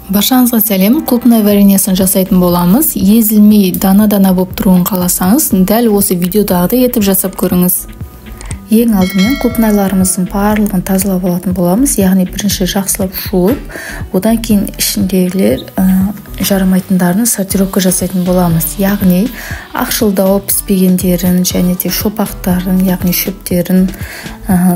Баршаңызға сәлем. Құлпынай вареньесін жасайтын боламыз. Езілмей дана-дана болып тұруын қаласаңыз, дәл осы видеодағыдай етіп жасап көріңіз. Ең алдымен құлпынайларымыздың барлығын тазалап алатын боламыз. Яғни бірінші жақсылап жуып, одан кейін ішіндегілер жарамайтындарын сортировка жасайтын боламыз. Яғни ақшылдау піспегендерін және де шопақтарын, яғни шөптерін,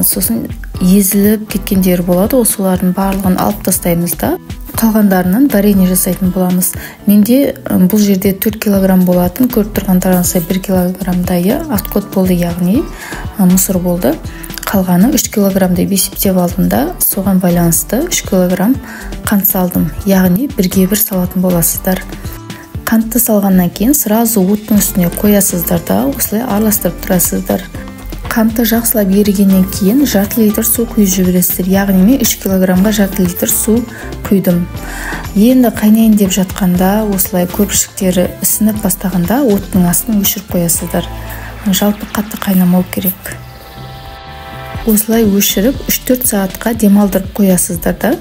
сосын езіліп кеткендері болады. Осылардың барлығын алып тастаймыз да қалғандарынан варенье жасайтын боламыз. Менде бұл жерде 4 килограмм болатын, көріп тұрғандарыңызға 1 килограммдайы отход болды, яғни мұсыр болды. Қалғаны 3 килограмм деп есептеп алдым да, соған байланысты 3 килограмм қант салдым, яғни 1-1 салатын боласыздар. Қантты салғаннан кейін сразу оттың үстіне қоясыздар да, осылай араластырып тұрасыздар. Қантты жақсылап ерігеннен кейін жарты литр су құйып жібересіздер. Яғни мен 3 килограммға жарты литр су құйдым. Енді қайнайын деп жатқанда, осылай көпіршіктері ісініп бастағанда оттың астын өшіріп қоясыздар. Жалпы қатты қайнамау керек. Осылай өшіріп 3-4 сағатқа демалдырып қоясыздар да.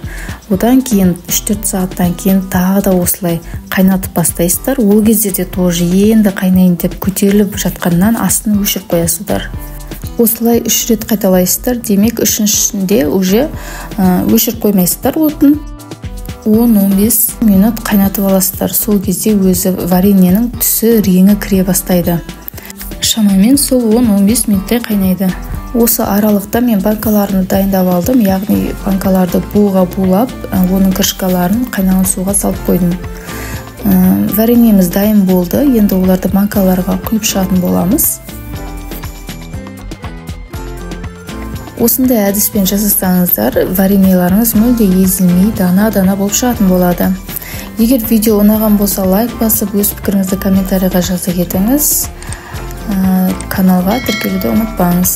Одан кейін 3-4 сағаттан кейін тағы да осылай қайнатып бастайсыздар. Ол кезде де тоже енді қайнайын деп көтеріліп жатқаннан астын өшіріп қоясыздар. Осылай 3 рет қайталайсыздар. Демек, үшіншісінде уже өшіріп қоймайсыздар отын. 10-15 минут қайнатып аласыздар. Сол кезде өзі вареньенің түсі, реңі кіре бастайды. Шамамен сол 10-15 минуттай қайнайды. Осы аралықта мен банкаларını дайындап алдым. Яғни банкаларды буға булап, оның крышкаларын қайнаған суға салып қойдым. Вареньеміз дайын болды. Енді оларды банкаларға құйып шығатын боламыз. Осындай әдіспен жасасаңыздар, вареньеларыңыз мүлде езілмей, дана-дана болып шығатын болады. Егер видео ұнаған болса, лайк басып, өз пікіріңізді комментарийға жаза кетіңіз. Каналға тіркелуді ұмытпаңыз.